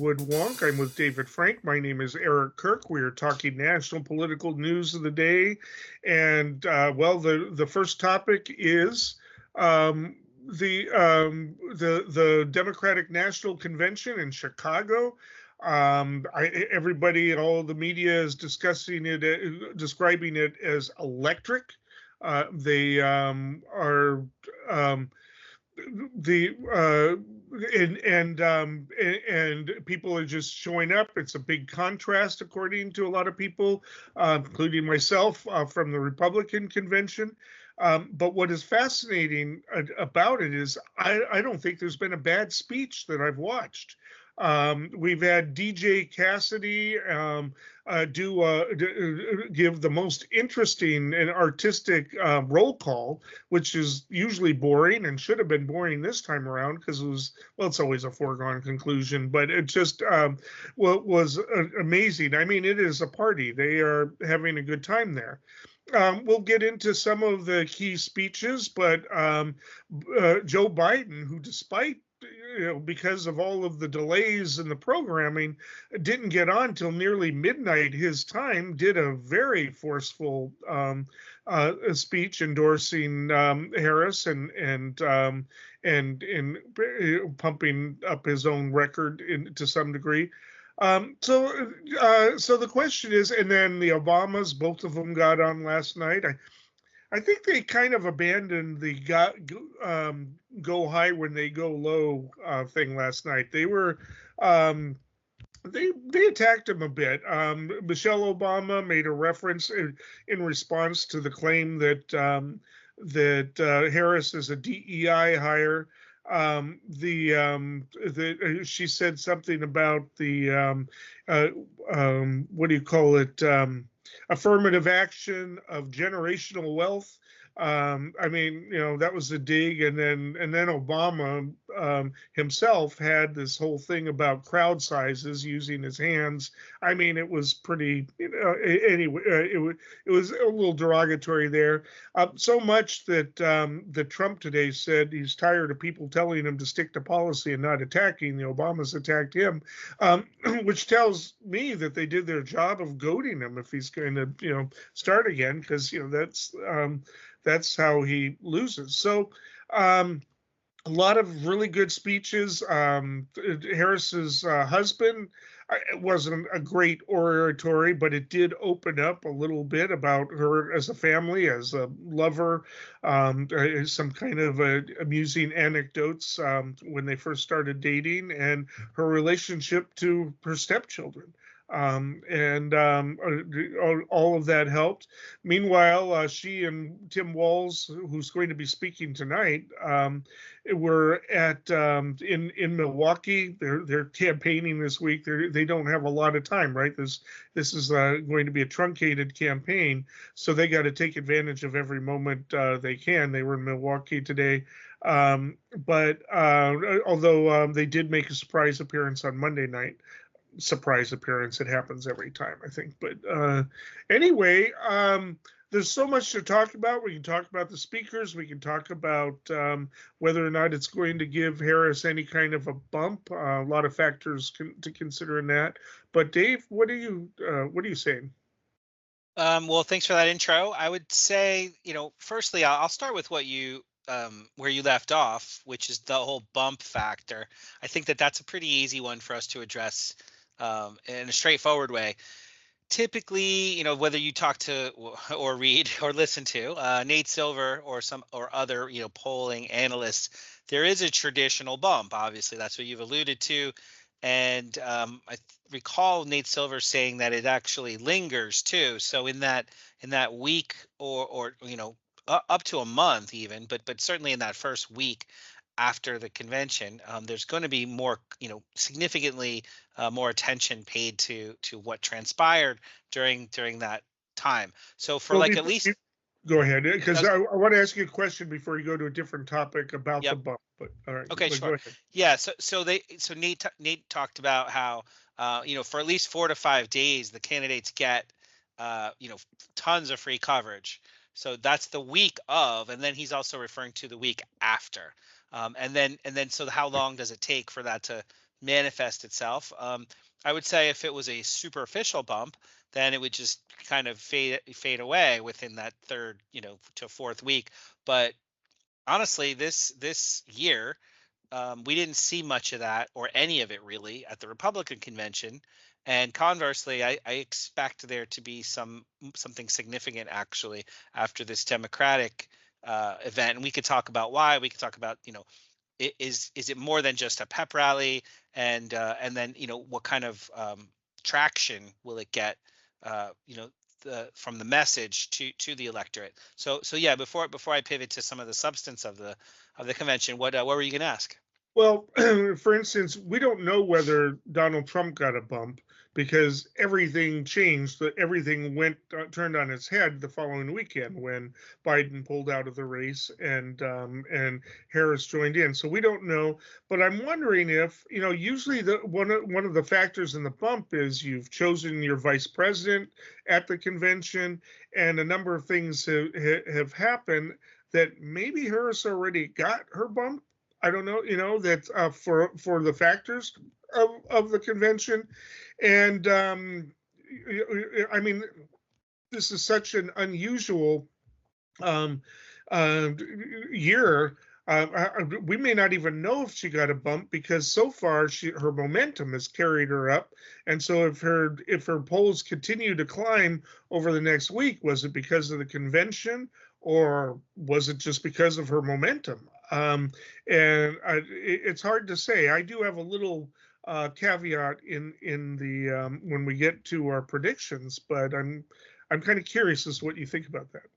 Redwood Wonk. I'm with David Frank. My name is Eric Kirk. We are talking national political news of the day. And, the first topic is the Democratic National Convention in Chicago. Everybody, all the media is describing it as electric. They are the and people are just showing up. It's a big contrast, according to a lot of people, including myself, from the Republican convention. But what is fascinating about it is I don't think there's been a bad speech that I've watched. We've had DJ Cassidy give the most interesting and artistic roll call, which is usually boring and should have been boring this time around because it's always a foregone conclusion, but it just was amazing. I mean, it is a party. They are having a good time there. We'll get into some of the key speeches, but Joe Biden, who despite because of all of the delays in the programming, didn't get on till nearly midnight his time, did a very forceful speech endorsing Harris and pumping up his own record to some degree. So the question is, and then the Obamas, both of them got on last night. I think they kind of abandoned the go high when they go low thing last night. They were they attacked him a bit. Michelle Obama made a reference in response to the claim that Harris is a DEI hire. She said something about the what do you call it? Affirmative action of generational wealth. I mean, that was a dig, and then Obama himself had this whole thing about crowd sizes using his hands. I mean, it was pretty. Anyway, it was a little derogatory there. So much that Trump today said he's tired of people telling him to stick to policy and not attacking. The Obamas attacked him, which tells me that they did their job of goading him if he's going to start again, because that's how he loses. So a lot of really good speeches. Harris's husband, it wasn't a great oratory, but it did open up a little bit about her as a family, as a lover, some kind of amusing anecdotes when they first started dating, and her relationship to her stepchildren. All of that helped. Meanwhile, she and Tim Walz, who's going to be speaking tonight, were at in Milwaukee. They're campaigning this week. They don't have a lot of time, right? This is going to be a truncated campaign, so they got to take advantage of every moment they can. They were in Milwaukee today. But although they did make a surprise appearance on Monday night. Surprise appearance. It happens every time, I think. But anyway, there's so much to talk about. We can talk about the speakers. We can talk about whether or not it's going to give Harris any kind of a bump. A lot of factors to consider in that. But Dave, what are you saying? Well, thanks for that intro. I would say, firstly, I'll start with what you where you left off, which is the whole bump factor. I think that's a pretty easy one for us to address in a straightforward way. Typically, whether you talk to or read or listen to Nate Silver or other, polling analysts, there is a traditional bump. Obviously, that's what you've alluded to. And I recall Nate Silver saying that it actually lingers too. So in that week or up to a month even, but certainly in that first week after the convention, there's going to be more, significantly more attention paid to what transpired during that time. So for at least. Go ahead, because I want to ask you a question before you go to a different topic about the bump. But all right. Okay, sure. Go ahead. Yeah. So Nate talked about how for at least 4 to 5 days the candidates get tons of free coverage. So that's the week of, and then he's also referring to the week after. And then so how long does it take for that to manifest itself. I would say if it was a superficial bump, then it would just kind of fade away within that third, to fourth week. But honestly, this year, we didn't see much of that or any of it really at the Republican convention. And conversely, I expect there to be something significant actually after this Democratic event. And we could talk about why. We could talk about, is it more than just a pep rally, and then what kind of traction will it get, from the message to the electorate. So yeah, before I pivot to some of the substance of the convention, what were you going to ask? Well, for instance, we don't know whether Donald Trump got a bump because everything changed. Everything turned on its head the following weekend when Biden pulled out of the race and Harris joined in. So we don't know. But I'm wondering if usually one of the factors in the bump is you've chosen your vice president at the convention, and a number of things have happened that maybe Harris already got her bump. I don't know, that for the factors of the convention, and I mean, this is such an unusual um, uh, year. We may not even know if she got a bump because so far her momentum has carried her up, and so if her polls continue to climb over the next week, was it because of the convention or was it just because of her momentum? It's hard to say. I do have a little caveat in the when we get to our predictions, but I'm kind of curious as to what you think about that.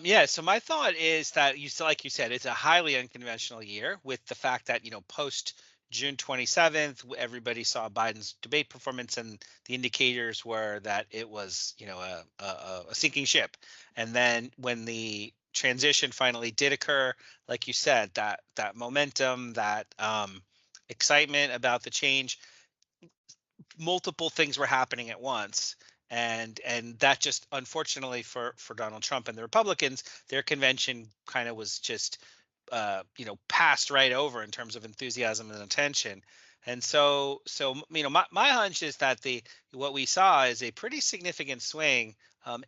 Yeah, so my thought is that like you said, it's a highly unconventional year with the fact that, post June 27th, everybody saw Biden's debate performance, and the indicators were that it was, a sinking ship. And then when the transition finally did occur, like you said, that momentum, that excitement about the change, multiple things were happening at once, and that just, unfortunately for Donald Trump and the Republicans, their convention kind of was just passed right over in terms of enthusiasm and attention. And so my hunch is that the what we saw is a pretty significant swing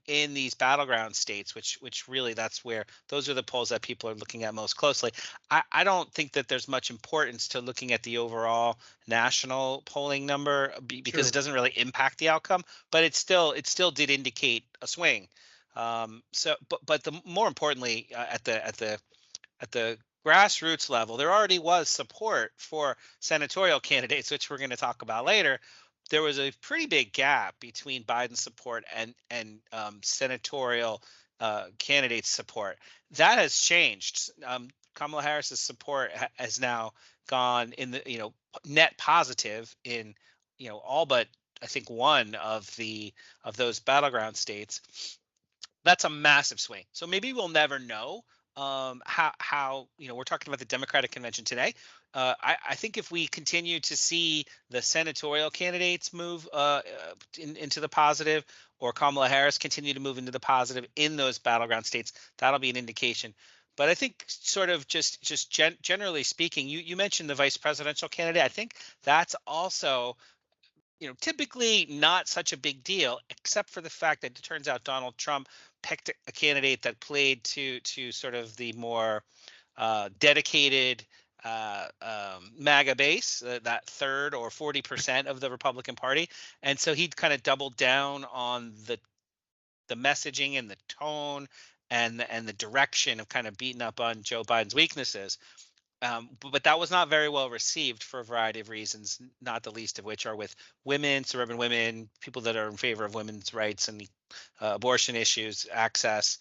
in these battleground states, which really, that's where those are the polls that people are looking at most closely. I don't think that there's much importance to looking at the overall national polling number because Sure. it doesn't really impact the outcome, but it still did indicate a swing. But the more importantly, at the grassroots level, there already was support for senatorial candidates, which we're going to talk about later. There was a pretty big gap between Biden's support and senatorial candidates' support. That has changed. Kamala Harris's support has now gone in the net positive in all but, I think, one of those battleground states. That's a massive swing. So maybe we'll never know how we're talking about the Democratic convention today. I think if we continue to see the senatorial candidates move into the positive, or Kamala Harris continue to move into the positive in those battleground states, that'll be an indication. But I think, sort of just generally speaking, you mentioned the vice presidential candidate. I think that's also typically not such a big deal, except for the fact that it turns out Donald Trump picked a candidate that played to sort of the more dedicated MAGA base, that third or 40% of the Republican Party, and so he kind of doubled down on the messaging and the tone and the direction of kind of beating up on Joe Biden's weaknesses. But that was not very well received for a variety of reasons, not the least of which are with women, suburban women, people that are in favor of women's rights and abortion issues, access.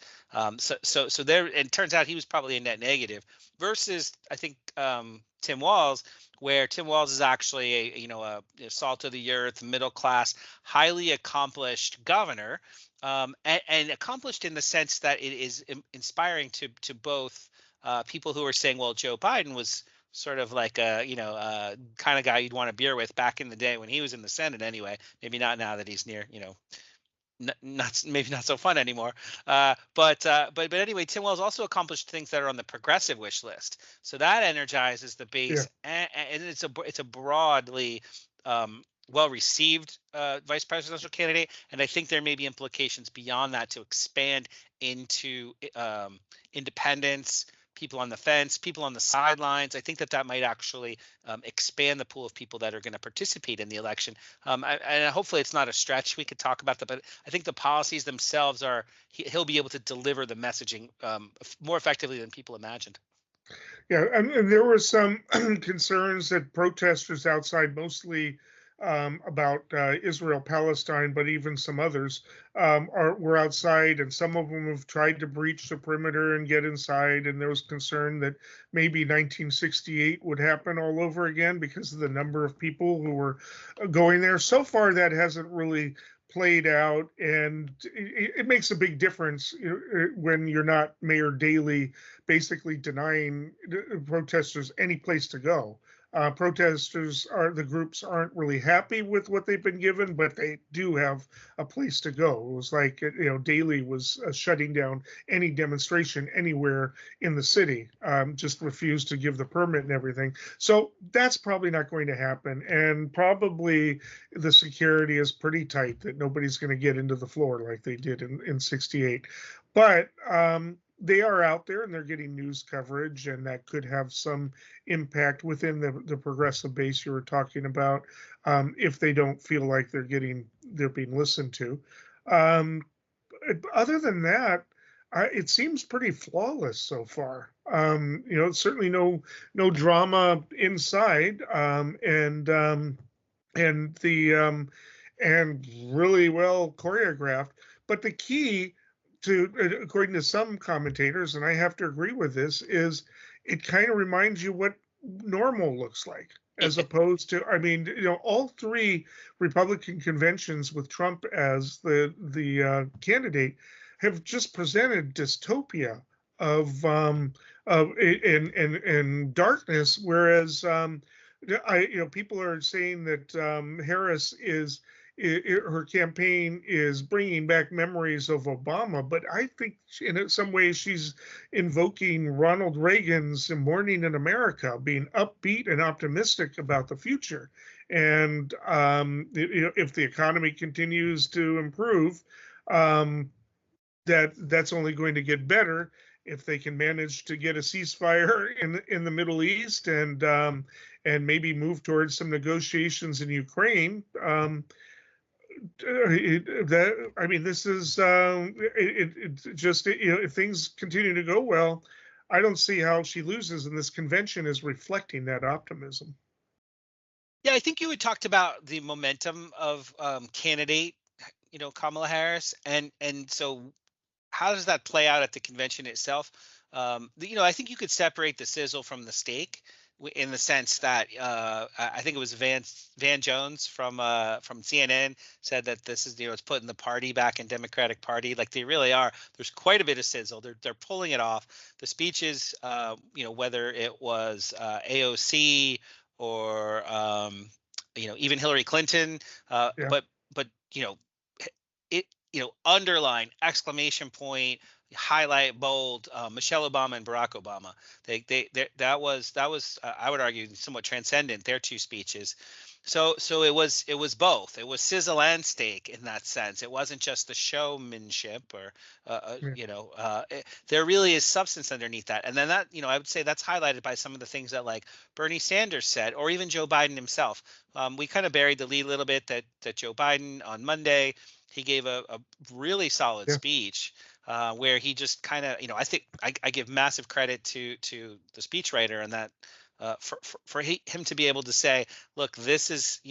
So there, it turns out he was probably a net negative. Versus, I think, Tim Walz, where Tim Walz is actually a salt of the earth, middle class, highly accomplished governor, and accomplished in the sense that it is inspiring to both. People who are saying, well, Joe Biden was sort of like a kind of guy you'd want a beer with back in the day when he was in the Senate anyway. Maybe not now that he's not maybe not so fun anymore. But anyway, Tim Wells also accomplished things that are on the progressive wish list. So that energizes the Yeah. base, and it's a broadly well received vice presidential candidate. And I think there may be implications beyond that to expand into independents, people on the fence, people on the sidelines. I think that might actually expand the pool of people that are going to participate in the election. And hopefully it's not a stretch. We could talk about that, but I think the policies themselves he'll be able to deliver the messaging more effectively than people imagined. Yeah, and there were some concerns that protesters outside, mostly about Israel Palestine, but even some others were outside, and some of them have tried to breach the perimeter and get inside. And there was concern that maybe 1968 would happen all over again because of the number of people who were going there. So far, that hasn't really played out, and it makes a big difference when you're not Mayor Daley basically denying protesters any place to go. Protesters the groups aren't really happy with what they've been given, but they do have a place to go. It was like, Daley was shutting down any demonstration anywhere in the city, just refused to give the permit and everything. So that's probably not going to happen. And probably the security is pretty tight that nobody's going to get into the floor like they did in 68. But they are out there and they're getting news coverage, and that could have some impact within the progressive base you were talking about, if they don't feel like they're being listened to. Other than that, it seems pretty flawless so far. Certainly no drama inside, and and really well choreographed. But the key according to some commentators, and I have to agree with this, is it kind of reminds you what normal looks like, as opposed to, all three Republican conventions with Trump as the candidate have just presented dystopia of and darkness, whereas people are saying that Harris her campaign is bringing back memories of Obama, but I think in some ways she's invoking Ronald Reagan's Morning in America, being upbeat and optimistic about the future. And if the economy continues to improve, that's only going to get better if they can manage to get a ceasefire in the Middle East, and maybe move towards some negotiations in Ukraine. This is if things continue to go well, I don't see how she loses, and this convention is reflecting that optimism. Yeah, I think you had talked about the momentum of candidate, Kamala Harris, and so how does that play out at the convention itself? I think you could separate the sizzle from the steak, in the sense that I think it was Van Jones from CNN said that this is, it's putting the party back in Democratic Party. Like, they really are. There's quite a bit of sizzle. They're pulling it off. The speeches, whether it was AOC or even Hillary Clinton, Yeah. but it underline, exclamation point, highlight, bold, Michelle Obama and Barack Obama. That was I would argue somewhat transcendent, their two speeches. So it was both. It was sizzle and steak in that sense. It wasn't just the showmanship, or there really is substance underneath that. And then that, I would say that's highlighted by some of the things that, like, Bernie Sanders said, or even Joe Biden himself. We kind of buried the lead a little bit that Joe Biden on Monday, he gave a really solid speech, where he just kind of, I think I give massive credit to the speechwriter, and that for him to be able to say, look, this is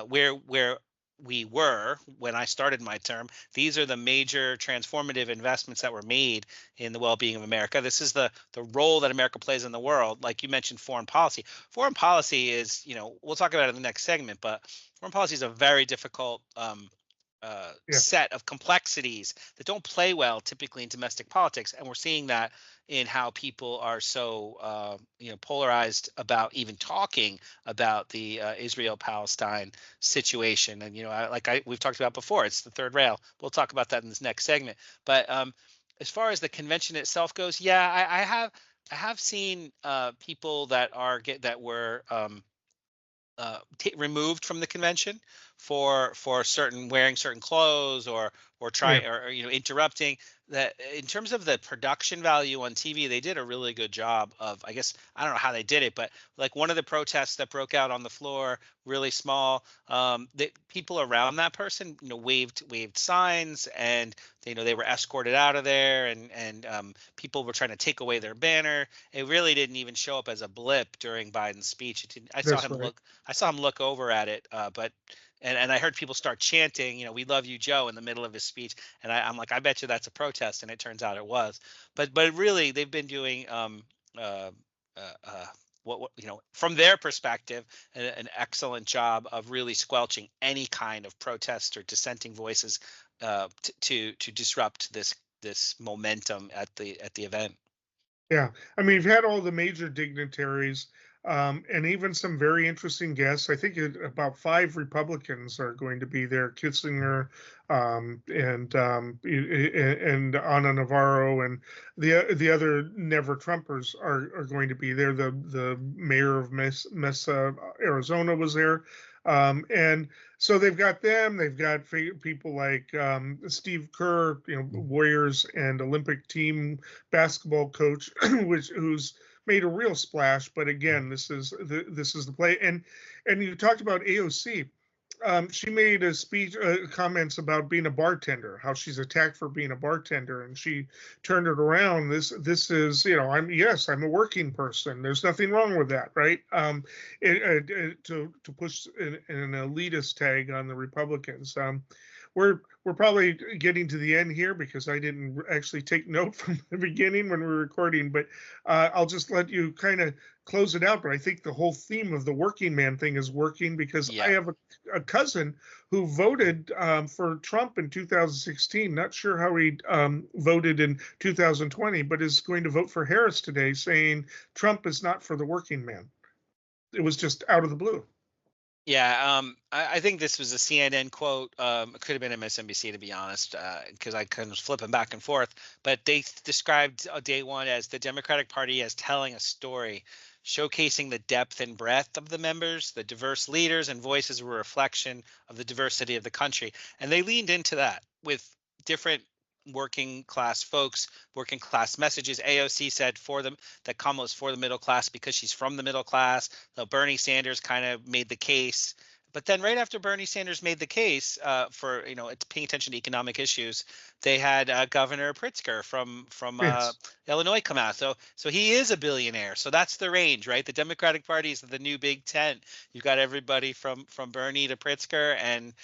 where we were when I started my term. These are the major transformative investments that were made in the well-being of America. This is the role that America plays in the world. Like you mentioned, foreign policy. Foreign policy is, we'll talk about it in the next segment, but foreign policy is a very difficult Yeah, set of complexities that don't play well typically in domestic politics, and we're seeing that in how people are so polarized about even talking about the Israel-Palestine situation. And we've talked about before, it's the third rail. We'll talk about that in this next segment. But as far as the convention itself goes, yeah, I have seen people that were removed from the convention for certain wearing certain clothes or yeah, try or interrupting. That in terms of the production value on TV, they did a really good job of, I guess, I don't know how they did it, but like one of the protests that broke out on the floor, really small, the people around that person waved signs, and they were escorted out of there, and people were trying to take away their banner. It really didn't even show up as a blip during Biden's speech. It didn't, that's right. I saw him look over at it, but and I heard people start chanting, "We love you, Joe," in the middle of his speech, and I'm like, I bet you that's a protest, and it turns out it was. But really, they've been doing uh, what from their perspective, an excellent job of really squelching any kind of protest or dissenting voices to disrupt this momentum at the event. Yeah, I mean, you've had all the major dignitaries, and even some very interesting guests. I think about five Republicans are going to be there: Kissinger, and Ana Navarro, and the other Never Trumpers are going to be there. The mayor of Mesa, Arizona, was there. And so they've got them. They've got people like Steve Kerr, Warriors and Olympic team basketball coach, who's made a real splash. But again, this is the play. And you talked about AOC. She made a speech, comments about being a bartender, how she's attacked for being a bartender, and she turned it around. This is, I'm a working person. There's nothing wrong with that, right? To push an elitist tag on the Republicans. We're probably getting to the end here because I didn't actually take note from the beginning when we were recording, but I'll just let you kind of close it out. But I think the whole theme of the working man thing is working because I Yeah. have a cousin who voted for Trump in 2016. Not sure how he voted in 2020, but is going to vote for Harris today, saying Trump is not for the working man. It was just out of the blue. Yeah, I think this was a CNN quote. It could have been MSNBC, to be honest, because I kind of was flipping back and forth. But they described day one as the Democratic Party as telling a story, showcasing the depth and breadth of the members, the diverse leaders and voices were a reflection of the diversity of the country. And they leaned into that with different working class folks, working class messages. AOC said for them that Kamala's for the middle class because she's from the middle class. So Bernie Sanders kind of made the case. But then right after Bernie Sanders made the case for it's paying attention to economic issues, they had Governor Pritzker from Yes. Illinois come out. So he is a billionaire. So that's the range, right? The Democratic Party is the new Big Tent. You've got everybody from Bernie to Pritzker, and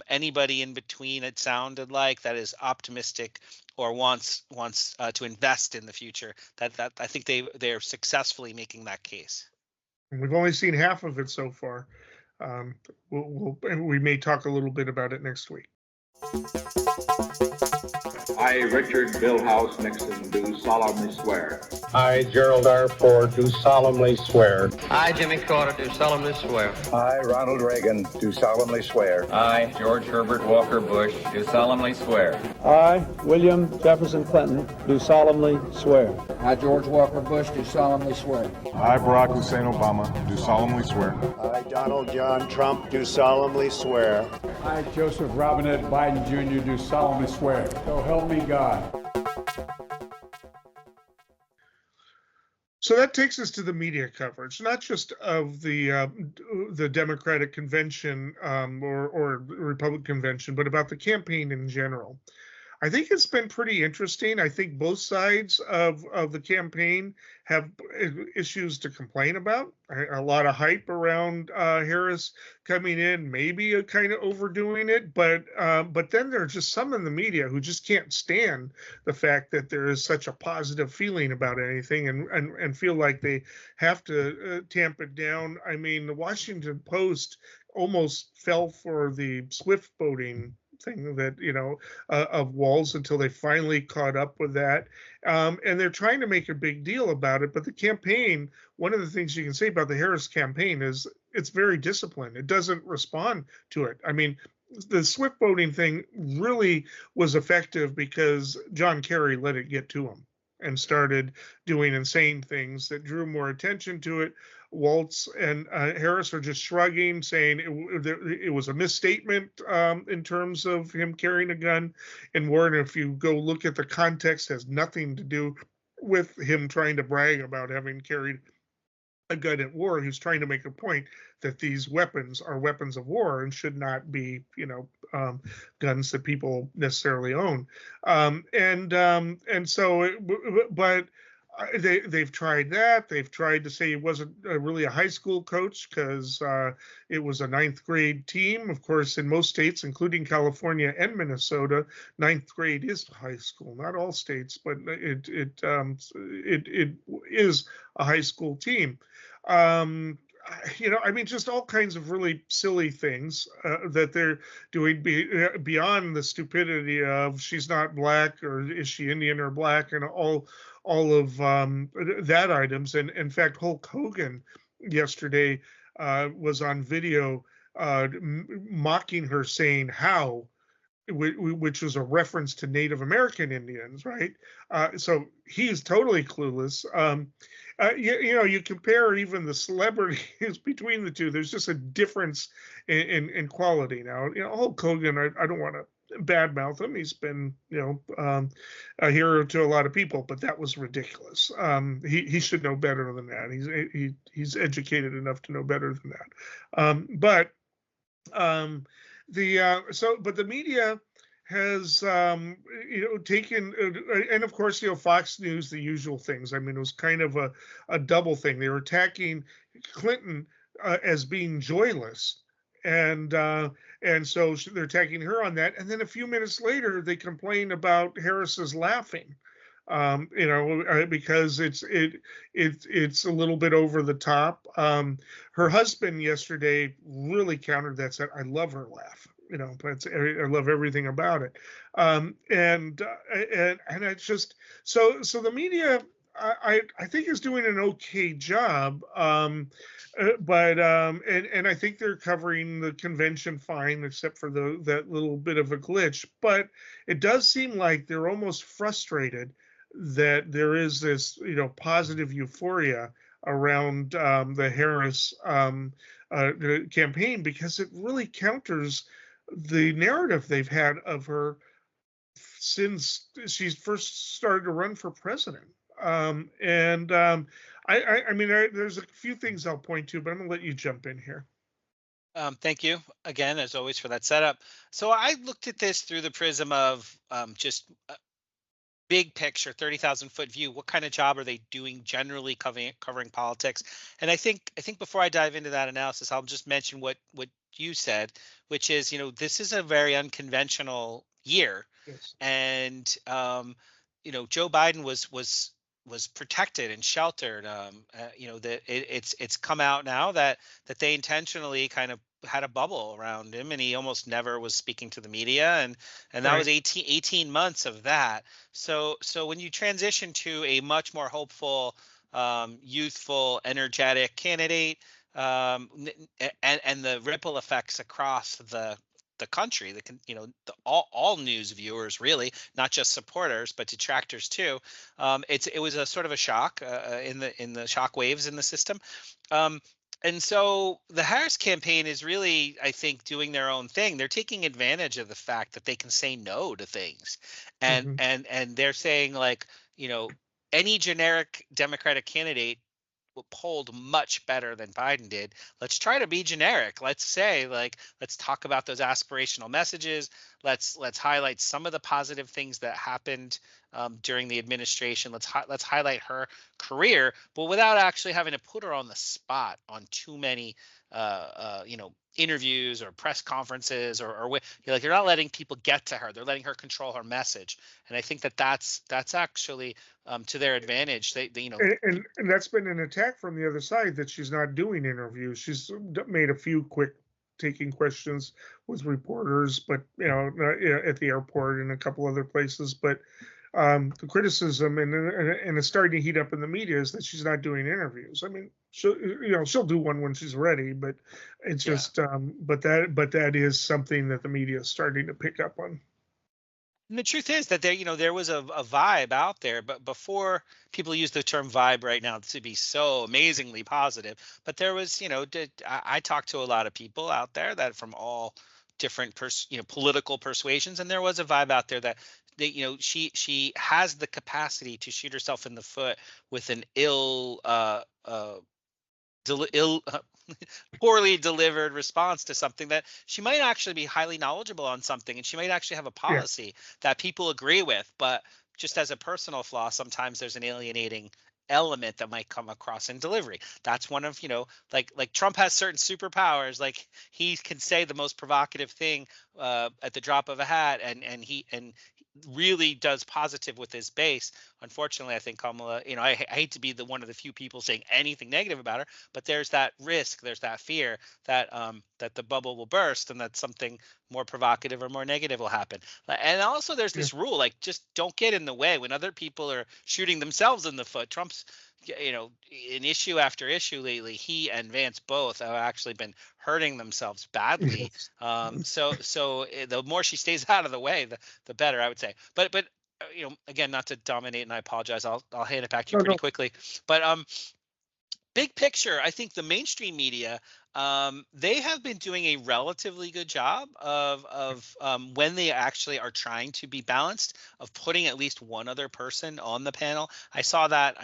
anybody in between. It sounded like that is optimistic or wants to invest in the future. That I think they're successfully making that case. And we've only seen half of it so far. And we may talk a little bit about it next week. I, Richard Billhouse Nixon, do solemnly swear. I, Gerald R. Ford, do solemnly swear. I, Jimmy Carter, do solemnly swear. I, Ronald Reagan, do solemnly swear. I, George Herbert Walker Bush, do solemnly swear. I, William Jefferson Clinton, do solemnly swear. I, George Walker Bush, do solemnly swear. I, Barack Hussein Obama, do solemnly swear. I, Donald John Trump, do solemnly swear. I, Joseph Robinette Biden Jr., do solemnly swear. So help me God. So that takes us to the media coverage, not just of the Democratic convention or Republican convention, but about the campaign in general. I think it's been pretty interesting. I think both sides of the campaign have issues to complain about. A lot of hype around Harris coming in, maybe kind of overdoing it, but then there are just some in the media who just can't stand the fact that there is such a positive feeling about anything and feel like they have to tamp it down. I mean, the Washington Post almost fell for the Swift voting thing that, of Walz until they finally caught up with that. And they're trying to make a big deal about it. But the campaign, one of the things you can say about the Harris campaign is it's very disciplined. It doesn't respond to it. I mean, the Swift voting thing really was effective because John Kerry let it get to him and started doing insane things that drew more attention to it. Walz and Harris are just shrugging, saying it was a misstatement in terms of him carrying a gun. And Warren, if you go look at the context, has nothing to do with him trying to brag about having carried a gun at war. He's trying to make a point that these weapons are weapons of war and should not be, guns that people necessarily own. They've tried that. They've tried to say he wasn't really a high school coach because it was a ninth grade team. Of course, in most states, including California and Minnesota, ninth grade is high school. Not all states, but it is a high school team. Just all kinds of really silly things that they're doing beyond the stupidity of she's not black or is she Indian or black and all of that items. And in fact, Hulk Hogan yesterday was on video mocking her, saying how, which was a reference to Native American Indians, right? So he's totally clueless. You compare even the celebrities between the two. There's just a difference in quality now. Hulk Hogan, I don't want to badmouth him. He's been, a hero to a lot of people, but that was ridiculous. He should know better than that. He's educated enough to know better than that. But the media has taken, and of course, Fox News, the usual things. I mean, it was kind of a double thing. They were attacking Clinton as being joyless, and so they're attacking her on that. And then a few minutes later, they complain about Harris's laughing. Because it's a little bit over the top. Her husband yesterday really countered that, said, "I love her laugh. I love everything about it." And it's just so the media, I think, is doing an okay job. But I think they're covering the convention fine, except for that little bit of a glitch. But it does seem like they're almost frustrated that there is this, positive euphoria around the Harris campaign, because it really counters the narrative they've had of her since she first started to run for president. There's a few things I'll point to, but I'm going to let you jump in here. Thank you again, as always, for that setup. So I looked at this through the prism of just big picture, 30,000 foot view. What kind of job are they doing generally covering politics? And I think before I dive into that analysis, I'll just mention what you said, which is, this is a very unconventional year. Yes. And Joe Biden was protected and sheltered. It's come out now that they intentionally kind of had a bubble around him, and he almost never was speaking to the media, and that Right. was 18 months of that. So when you transition to a much more hopeful, youthful, energetic candidate, and the ripple effects across the country, all news viewers, really, not just supporters but detractors too. It was a sort of a shock in the shock waves in the system. And so the Harris campaign is really, I think, doing their own thing. They're taking advantage of the fact that they can say no to things, and they're saying, like, any generic Democratic candidate polled much better than Biden did. Let's try to be generic. Let's say, let's talk about those aspirational messages. Let's highlight some of the positive things that happened during the administration. Let's highlight her career, but without actually having to put her on the spot on too many interviews or press conferences, or you're not letting people get to her. They're letting her control her message, and I think that's actually to their advantage. And that's been an attack from the other side, that she's not doing interviews. She's made a few quick taking questions with reporters, but at the airport and a couple other places. But the criticism and it's starting to heat up in the media is that she's not doing interviews. I mean, she'll do one when she's ready, but it's just but that is something that the media is starting to pick up on. And the truth is that there was a vibe out there, but before people use the term vibe right now to be so amazingly positive, but there was, I talked to a lot of people out there that from all different political persuasions, and there was a vibe out there that she has the capacity to shoot herself in the foot with an poorly delivered response to something that she might actually be highly knowledgeable on something, and she might actually have a policy that people agree with, but just as a personal flaw, sometimes there's an alienating element that might come across in delivery. That's one of, like Trump has certain superpowers, like he can say the most provocative thing at the drop of a hat, and he really does positive with his base. Unfortunately, I think Kamala, I hate to be one of the few people saying anything negative about her, but there's that risk, there's that fear that that the bubble will burst and that something more provocative or more negative will happen. And also there's this rule, like, just don't get in the way when other people are shooting themselves in the foot. Trump's, in issue after issue lately, he and Vance both have actually been hurting themselves badly. So the more she stays out of the way, the better, I would say. But again, not to dominate, and I apologize, I'll hand it back to you pretty quickly. But big picture, I think the mainstream media, they have been doing a relatively good job of when they actually are trying to be balanced, of putting at least one other person on the panel. I saw that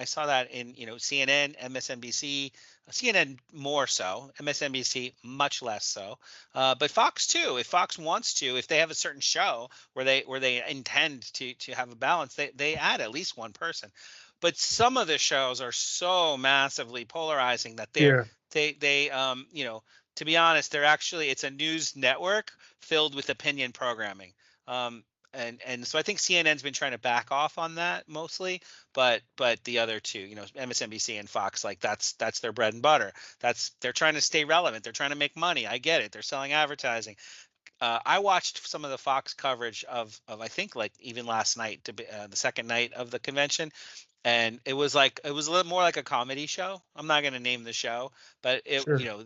in CNN, MSNBC, CNN more so, MSNBC much less so, but Fox too. If Fox wants to, if they have a certain show where they intend to have a balance, they add at least one person. But some of the shows are so massively polarizing that they to be honest, it's a news network filled with opinion programming. And so I think CNN's been trying to back off on that mostly, but the other two, MSNBC and Fox, like that's their bread and butter. They're trying to stay relevant. They're trying to make money. I get it. They're selling advertising. I watched some of the Fox coverage of I think like even last night, the second night of the convention. And it was a little more like a comedy show. I'm not going to name the show, but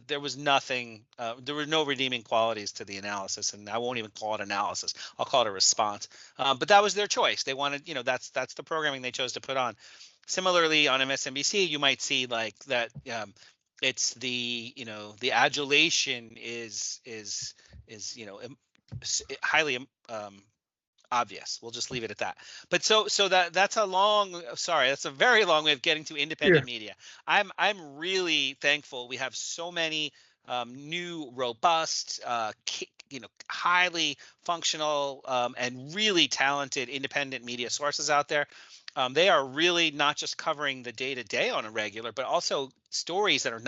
there was nothing, there were no redeeming qualities to the analysis, and I won't even call it analysis. I'll call it a response. But that was their choice. They wanted, that's the programming they chose to put on. Similarly, on MSNBC, you might see like that. It's the adulation is highly obvious. We'll just leave it at that. But so that's a very long way of getting to independent media. I'm really thankful we have so many new, robust, highly functional and really talented independent media sources out there. They are really not just covering the day-to-day on a regular, but also stories that are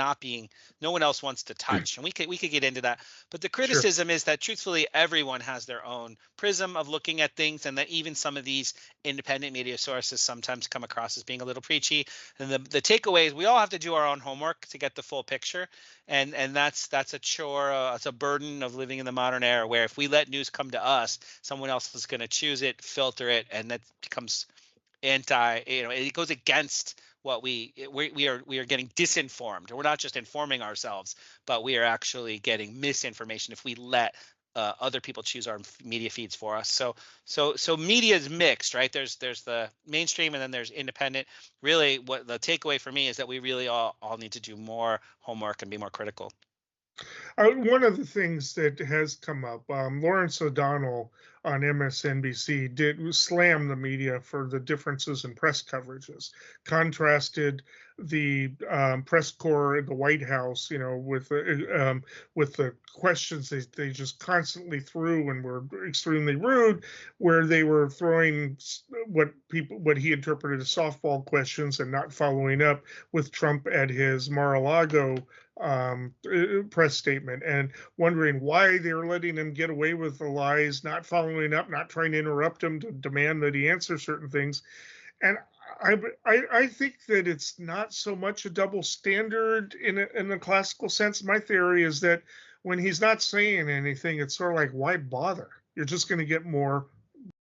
no one else wants to touch. And we could get into that. But the criticism is that truthfully, everyone has their own prism of looking at things, and that even some of these independent media sources sometimes come across as being a little preachy. And the takeaway is we all have to do our own homework to get the full picture. And that's a chore. It's a burden of living in the modern era, where if we let news come to us, someone else is going to choose it, filter it, and that becomes it goes against what we are getting disinformed. We're not just informing ourselves, but we are actually getting misinformation if we let other people choose our media feeds for us. So media is mixed, right? There's the mainstream and then there's independent. Really, what the takeaway for me is that we really all need to do more homework and be more critical. One of the things that has come up, Lawrence O'Donnell on MSNBC did slam the media for the differences in press coverages, contrasted the press corps in the White House, with the questions they just constantly threw and were extremely rude, where they were throwing what he interpreted as softball questions and not following up with Trump at his Mar-a-Lago press statement, and wondering why they were letting him get away with the lies, not following up, not trying to interrupt him to demand that he answer certain things. And I think that it's not so much a double standard in the classical sense. My theory is that when he's not saying anything, it's sort of like, why bother? You're just going to get more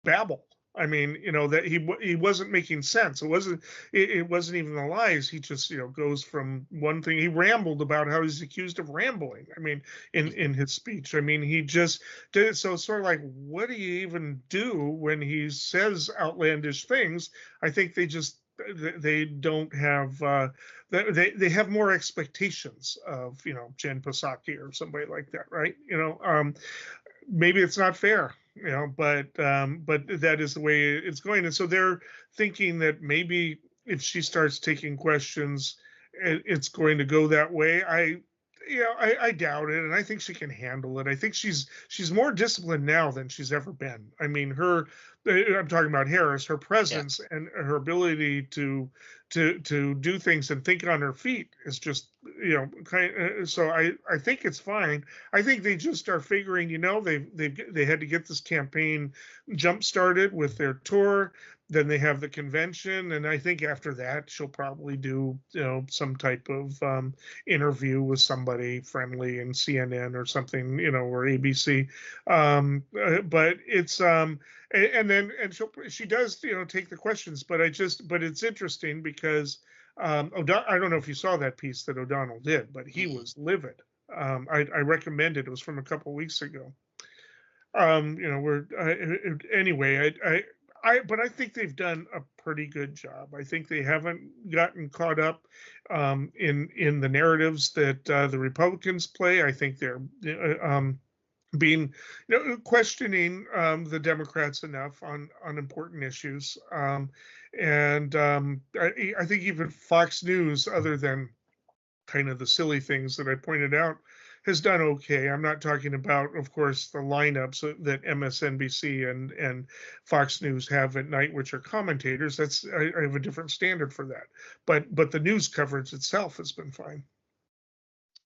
babble. I mean, that he wasn't making sense. It wasn't even the lies. He just, goes from one thing. He rambled about how he's accused of rambling. I mean, in his speech. I mean, he just did it. So it's sort of like, what do you even do when he says outlandish things? I think they don't have they have more expectations of Jen Psaki or somebody like that, right? Maybe it's not fair, but that is the way it's going. And so they're thinking that maybe if she starts taking questions, it's going to go that way. I doubt it, and I think she can handle it. I think she's more disciplined now than she's ever been. I mean, I'm talking about Harris, her presence and her ability to do things and think on her feet is just, so I think it's fine. I think they just are figuring, they had to get this campaign jump started with their tour. Then they have the convention, and I think after that she'll probably do some type of interview with somebody friendly in CNN or something, or ABC. But it's she does take the questions, but it's interesting because I don't know if you saw that piece that O'Donnell did, but he was livid. I recommend it. It was from a couple weeks ago. Anyway, but I think they've done a pretty good job. I think they haven't gotten caught up in the narratives that the Republicans play. I think they're being questioning the Democrats enough on important issues. And I think even Fox News, other than kind of the silly things that I pointed out, has done okay. I'm not talking about, of course, the lineups that MSNBC and Fox News have at night, which are commentators. I have a different standard for that. But the news coverage itself has been fine.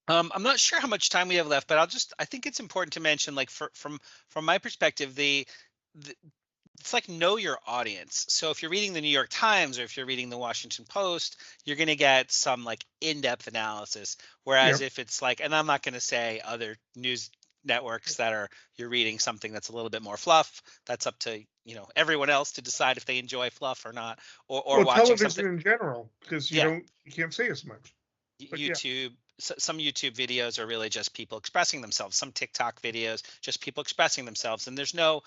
I'm not sure how much time we have left, but I think it's important to mention, like from my perspective, it's like know your audience. So if you're reading the New York Times or if you're reading the Washington Post, you're going to get some like in-depth analysis. Whereas if it's like, and I'm not going to say other news networks that you're reading something that's a little bit more fluff, that's up to everyone else to decide if they enjoy fluff or not, or watching television something in general, because you can't say as much. But YouTube. Some YouTube videos are really just people expressing themselves. Some TikTok videos, just people expressing themselves. And there's no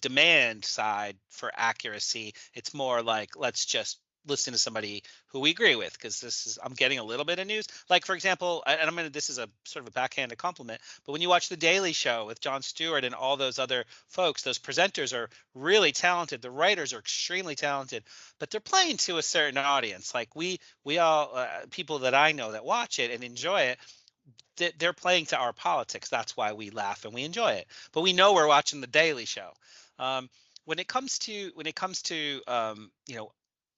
demand side for accuracy. It's more like, let's just listen to somebody who we agree with, because I'm getting a little bit of news. Like, for example, and this is a sort of a backhanded compliment, but when you watch The Daily Show with Jon Stewart and all those other folks, those presenters are really talented. The writers are extremely talented, but they're playing to a certain audience. Like we all, people that I know that watch it and enjoy it, they're playing to our politics. That's why we laugh and we enjoy it. But we know we're watching The Daily Show. When it comes to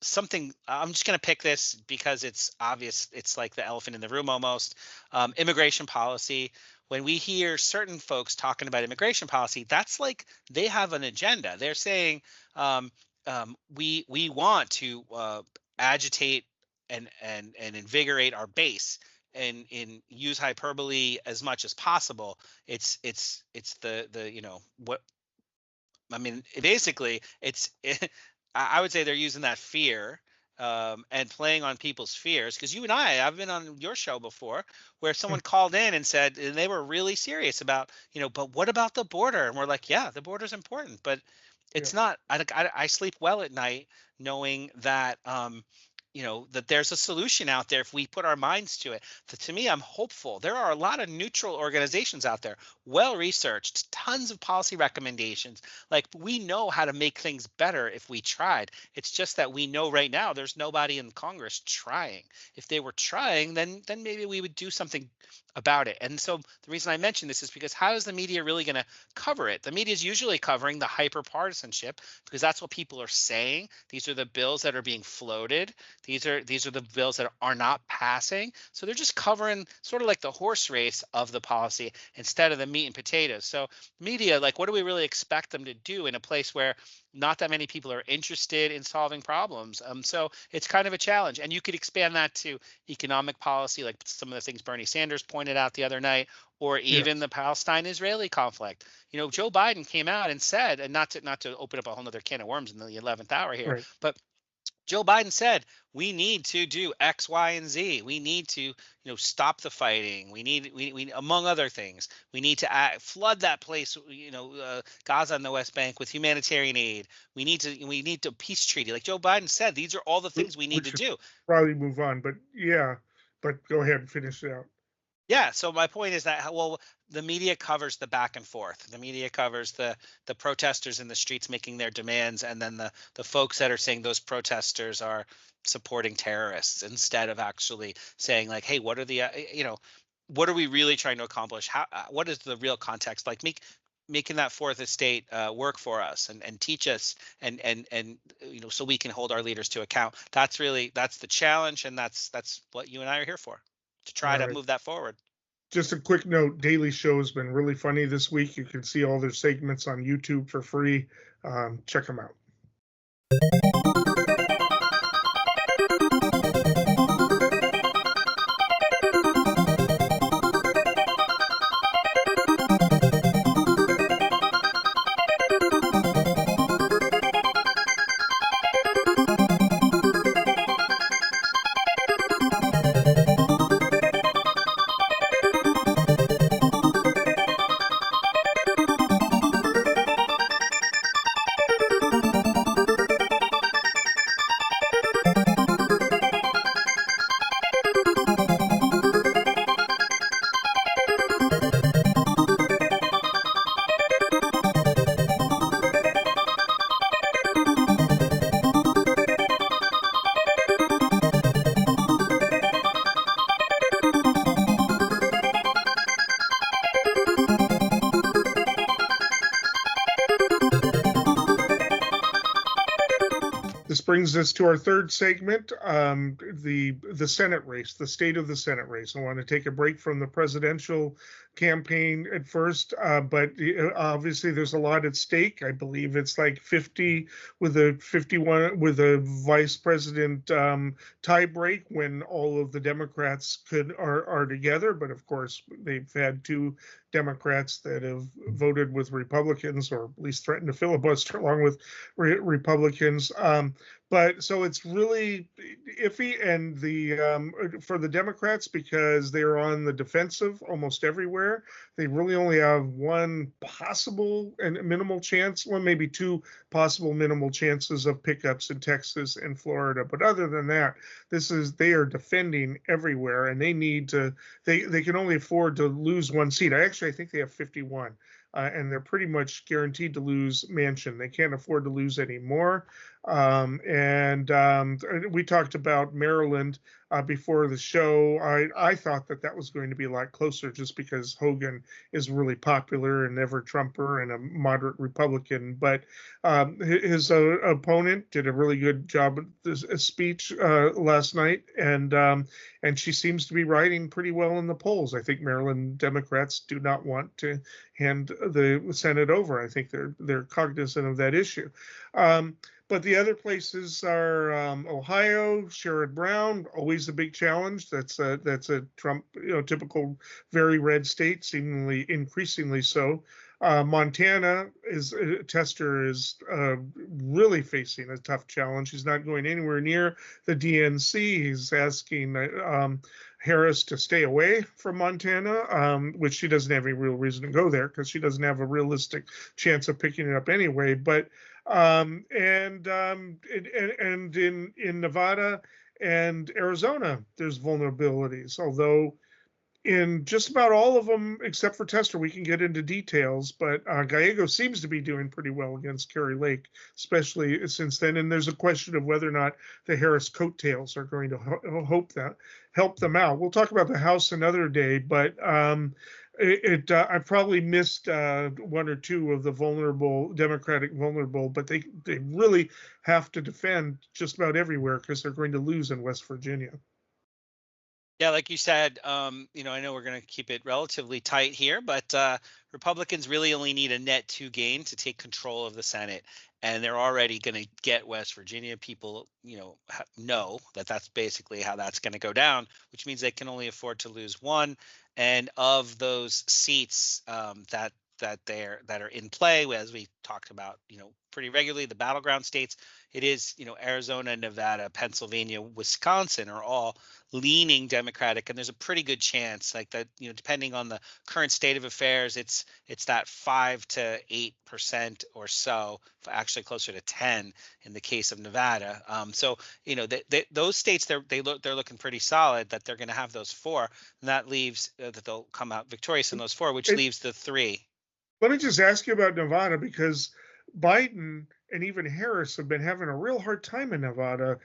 something, I'm just going to pick this because it's obvious. It's like the elephant in the room almost. Immigration policy. When we hear certain folks talking about immigration policy, that's like they have an agenda. They're saying we want to agitate and invigorate our base and use hyperbole as much as possible. It's the what I mean. Basically, I would say they're using that fear and playing on people's fears, because you and I've been on your show before where someone called in and said, and they were really serious about, but what about the border? And we're like, yeah, the border's important, but it's not. I sleep well at night knowing that that there's a solution out there if we put our minds to it. To me, I'm hopeful. There are a lot of neutral organizations out there, well-researched, tons of policy recommendations. Like, we know how to make things better if we tried. It's just that we know right now there's nobody in Congress trying. If they were trying, then maybe we would do something about it. And so the reason I mention this is because how is the media really going to cover it? The media is usually covering the hyper-partisanship because that's what people are saying. These are the bills that are being floated. These are the bills that are not passing. So they're just covering sort of like the horse race of the policy instead of the meat and potatoes. So media, like, what do we really expect them to do in a place where not that many people are interested in solving problems? So it's kind of a challenge. And you could expand that to economic policy, like some of the things Bernie Sanders pointed out the other night, or even the Palestine-Israeli conflict. Joe Biden came out and said, and not to open up a whole nother can of worms in the 11th hour here, Right. but Joe Biden said, we need to do X, Y, and Z. We need to, stop the fighting. We among other things, we need to flood that place, Gaza and the West Bank with humanitarian aid. We need to peace treaty. Like Joe Biden said, these are all the things we need to do. Probably move on, but go ahead and finish it out. Yeah. So my point is that, the media covers the back and forth. The media covers the protesters in the streets making their demands, and then the folks that are saying those protesters are supporting terrorists, instead of actually saying, like, hey, what are the what are we really trying to accomplish? What is the real context? Like, making that fourth estate work for us and teach us and so we can hold our leaders to account. That's the challenge, and that's what you and I are here for, to try to move that forward. Just a quick note, Daily Show has been really funny this week. You can see all their segments on YouTube for free. Check them out. This brings us to our third segment, the Senate race, the state of the Senate race. I want to take a break from the presidential campaign at first, but obviously there's a lot at stake. I believe it's like 50 with a 51 with a vice president tie break when all of the Democrats are together. But of course, they've had two Democrats that have voted with Republicans, or at least threatened to filibuster along with Republicans. But so it's really iffy, and for the Democrats, because they are on the defensive almost everywhere. They really only have one possible and minimal chance, well, maybe two possible minimal chances of pickups in Texas and Florida. But other than that, they are defending everywhere, and they need to. They can only afford to lose one seat. I think they have 51. And they're pretty much guaranteed to lose Manchin. They can't afford to lose any more. We talked about Maryland before the show. I thought that was going to be a lot closer, just because Hogan is really popular and never Trumper and a moderate Republican. But his opponent did a really good job at the speech last night, and she seems to be riding pretty well in the polls. I think Maryland Democrats do not want to hand the Senate over. I think they're cognizant of that issue. But the other places are Ohio, Sherrod Brown, always a big challenge. That's a Trump, typical very red state, seemingly increasingly so. Montana Tester is really facing a tough challenge. He's not going anywhere near the DNC. He's asking Harris to stay away from Montana, which she doesn't have any real reason to go there, because she doesn't have a realistic chance of picking it up anyway. But and in Nevada and Arizona, there's vulnerabilities, although in just about all of them, except for Tester, we can get into details. But Gallego seems to be doing pretty well against Kari Lake, especially since then. And there's a question of whether or not the Harris coattails are going to help them out. We'll talk about the House another day, but I probably missed one or two of the Democratic vulnerable, but they really have to defend just about everywhere, because they're going to lose in West Virginia. Yeah, like you said, I know we're going to keep it relatively tight here, but Republicans really only need a net 2 gain to take control of the Senate, and they're already going to get West Virginia. People, know that that's basically how that's going to go down, which means they can only afford to lose one. And of those seats that are in play, as we talked about, pretty regularly, the battleground states, it is, Arizona, Nevada, Pennsylvania, Wisconsin are all leaning Democratic, and there's a pretty good chance, like that, depending on the current state of affairs, it's that 5 to 8% or so, actually closer to 10 in the case of Nevada. So those states, they're looking pretty solid that they're going to have those 4, and that leaves that they'll come out victorious in those 4, which leaves the 3. Let me just ask you about Nevada, because Biden and even Harris have been having a real hard time in Nevada,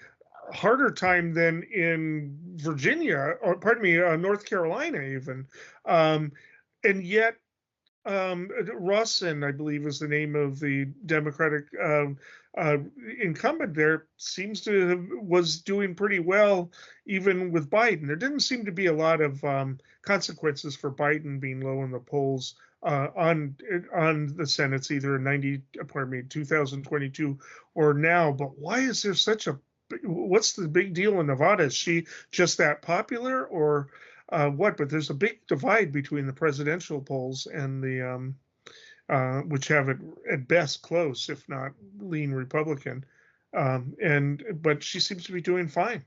harder time than in Virginia, or pardon me, North Carolina even. And yet, Rawson, I believe, is the name of the Democratic incumbent there, was doing pretty well even with Biden. There didn't seem to be a lot of consequences for Biden being low in the polls on the Senate's either in 2022 or now. But why is there what's the big deal in Nevada? Is she just that popular, or what? But there's a big divide between the presidential polls and the which have it at best close, if not lean Republican. But she seems to be doing fine.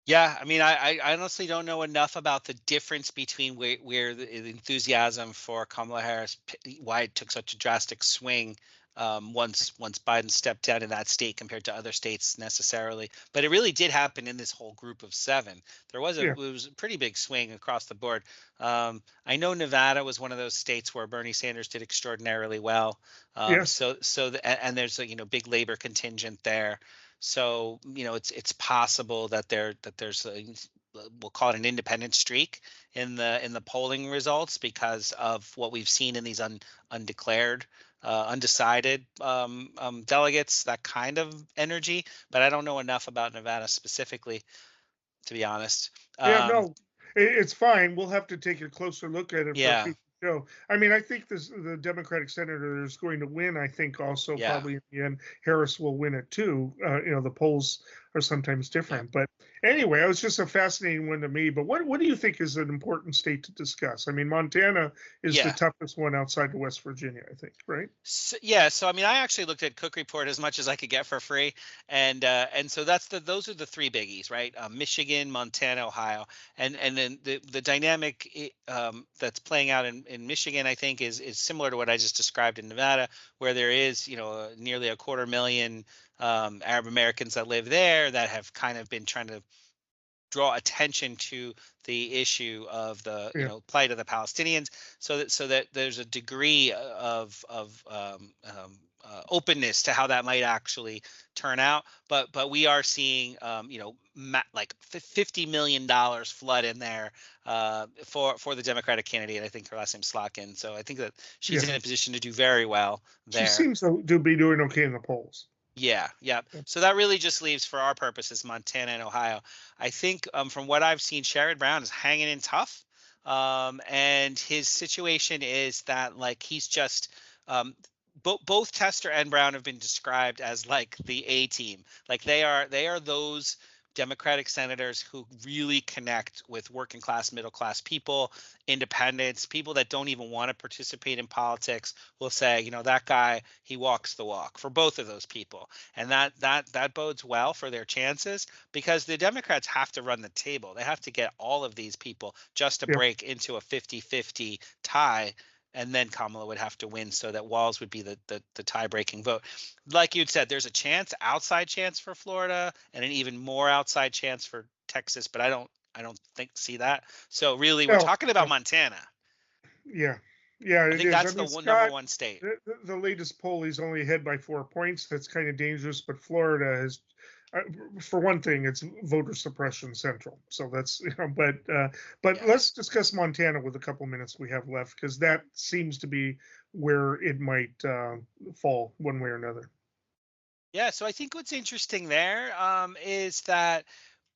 Yeah, I mean, I honestly don't know enough about the difference between where the enthusiasm for Kamala Harris, why it took such a drastic swing once Biden stepped down in that state compared to other states necessarily. But it really did happen in this whole group of 7. There was it was a pretty big swing across the board. I know Nevada was one of those states where Bernie Sanders did extraordinarily well. Yes. And there's a big labor contingent there. So it's possible that there's we'll call it an independent streak in the polling results because of what we've seen in these undeclared, undecided delegates, that kind of energy. But I don't know enough about Nevada specifically, to be honest. No, it's fine. We'll have to take a closer look at it for a future show. I mean, I think the Democratic senator is going to win. I think also probably in the end, Harris will win it too. The polls are sometimes different. But anyway, it was just a fascinating one to me. But what do you think is an important state to discuss? I mean, Montana is the toughest one outside of West Virginia, I think, right? So I mean, I actually looked at Cook Report as much as I could get for free, and so those are the 3 biggies, right? Michigan, Montana, Ohio, and then the dynamic that's playing out in Michigan, I think, is similar to what I just described in Nevada, where there is nearly 250,000 Arab Americans that live there that have kind of been trying to draw attention to the issue of the plight of the Palestinians, so that there's a degree of openness to how that might actually turn out. But we are seeing like $50 million flood in there for the Democratic candidate. I think her last name's Slotkin. So I think that she's in a position to do very well there. She seems to be doing okay in the polls. Yeah. So that really just leaves, for our purposes, Montana and Ohio. I think from what I've seen, Sherrod Brown is hanging in tough. And his situation is that, like, he's just both Tester and Brown have been described as like the A team. Like they are those Democratic senators who really connect with working class, middle class people, independents, people that don't even want to participate in politics will say, that guy, he walks the walk, for both of those people. And that bodes well for their chances, because the Democrats have to run the table. They have to get all of these people just to break into a 50-50 tie. And then Kamala would have to win, so that Walz would be the tie-breaking vote. Like you'd said, there's a outside chance for Florida, and an even more outside chance for Texas, but I don't see that. So really, we're talking about Montana. Yeah, I think that's the number 1 state. The latest poll, he's only ahead by 4 points. That's kind of dangerous. But Florida has, for one thing, it's voter suppression central. So that's, but let's discuss Montana with a couple minutes we have left, because that seems to be where it might fall one way or another. Yeah. So I think what's interesting there is that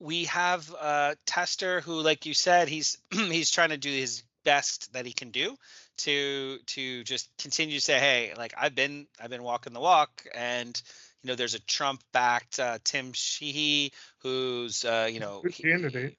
we have Tester, who, like you said, he's he's trying to do his best that he can do to just continue to say, hey, like I've been walking the walk. And there's a Trump-backed Tim Sheehy, who's Good candidate.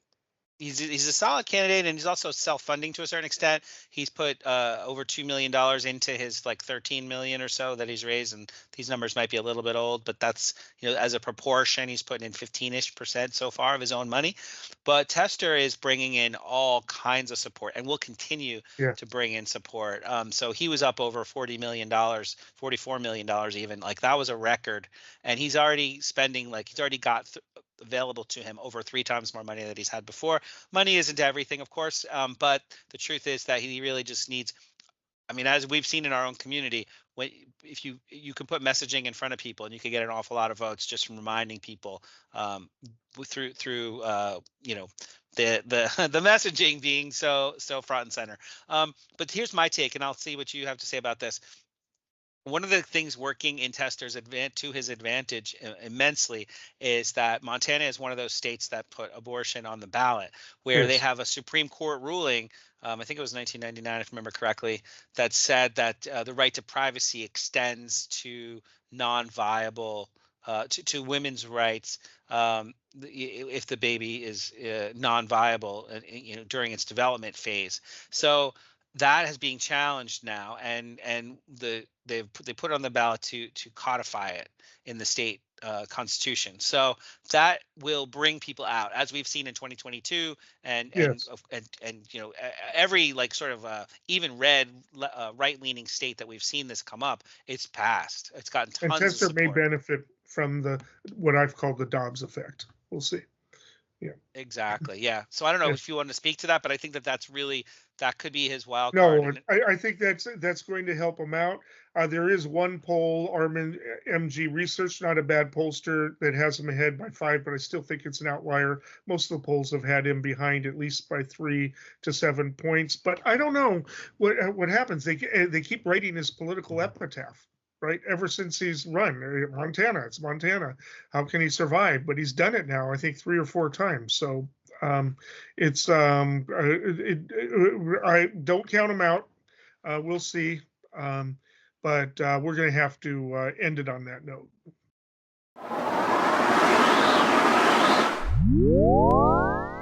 he's a solid candidate, and he's also self-funding to a certain extent. He's put over $2 million into his like 13 million or so that he's raised, and these numbers might be a little bit old, but that's as a proportion, he's putting in 15-ish% so far of his own money. But Tester is bringing in all kinds of support, and will continue to bring in support. So he was up over $40 million, $44 million even. Like that was a record, and he's already spending, like he's already got available to him over 3 times more money that he's had before. Money isn't everything, of course, but the truth is that he really just needs, I mean, as we've seen in our own community, if you can put messaging in front of people, and you can get an awful lot of votes just from reminding people through the messaging being so front and center. But here's my take, and I'll see what you have to say about this. One of the things working in Tester's to his advantage immensely is that Montana is one of those states that put abortion on the ballot, where they have a Supreme Court ruling, I think it was 1999, if I remember correctly, that said that the right to privacy extends to non-viable, to women's rights if the baby is non-viable, during its development phase. So that is being challenged now, and they put it on the ballot to codify it in the state constitution. So that will bring people out, as we've seen in 2022, and every like sort of even red right-leaning state that we've seen this come up, it's passed. It's gotten tons of support. And Tester may benefit from what I've called the Dobbs effect. We'll see. Yeah. Exactly. Yeah. So I don't know if you want to speak to that, but I think that could be his wild card. No, I think that's going to help him out. There is one poll, Armin MG Research, not a bad pollster, that has him ahead by 5, but I still think it's an outlier. Most of the polls have had him behind at least by 3 to 7 points. But I don't know what happens. They keep writing his political epitaph. Right, ever since he's run it's Montana. How can he survive? But he's done it now, I think 3 or 4 times. So I don't count him out. We'll see. But we're going to have to end it on that note.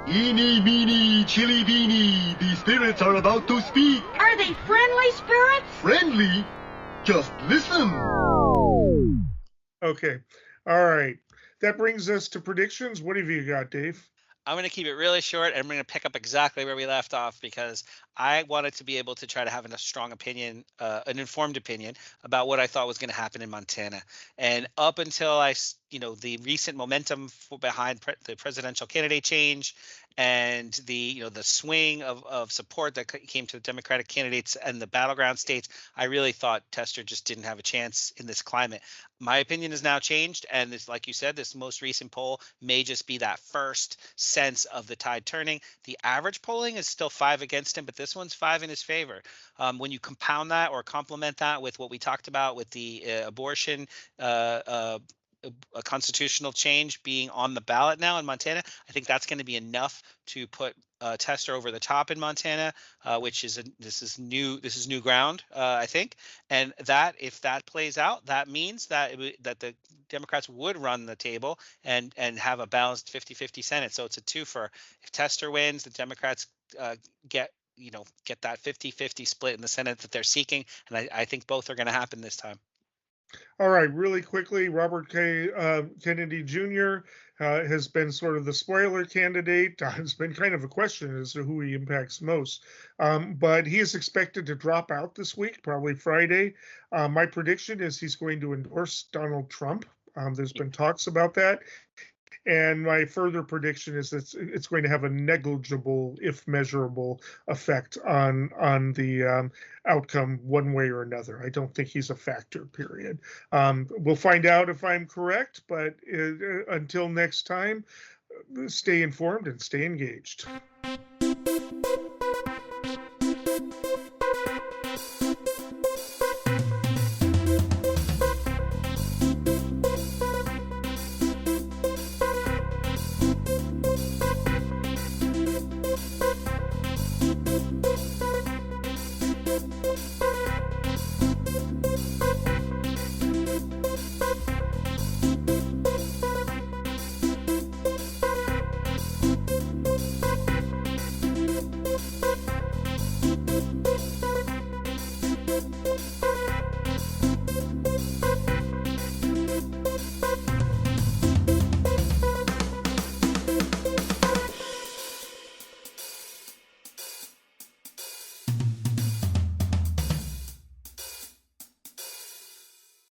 Eeny, meeny, chili beanie. The spirits are about to speak. Are they friendly spirits? Friendly? Just listen. Okay. All right. That brings us to predictions. What have you got, Dave? I'm going to keep it really short, and I'm going to pick up exactly where we left off, because I wanted to be able to try to have a strong opinion, an informed opinion about what I thought was going to happen in Montana. And up until the recent momentum behind the presidential candidate change, and the swing of support that came to the Democratic candidates and the battleground states, I really thought Tester just didn't have a chance in this climate. My opinion has now changed, and this, like you said, this most recent poll may just be that first sense of the tide turning. The average polling is still 5 against him, but this one's 5 in his favor. When you compound that or complement that with what we talked about with the abortion, a constitutional change being on the ballot now in Montana, I think that's going to be enough to put Tester over the top in Montana, which is this is new ground, I think. And that, if that plays out, that means that the Democrats would run the table and have a balanced 50-50 Senate. So it's a twofer. If Tester wins, the Democrats get that 50-50 split in the Senate that they're seeking, and I think both are going to happen this time. All right, really quickly, Robert Kennedy Jr. Has been sort of the spoiler candidate. It's been kind of a question as to who he impacts most. But he is expected to drop out this week, probably Friday. My prediction is he's going to endorse Donald Trump. There's been talks about that. And my further prediction is that it's going to have a negligible, if measurable, effect on the outcome one way or another. I don't think he's a factor, period. We'll find out if I'm correct, but until next time, stay informed and stay engaged.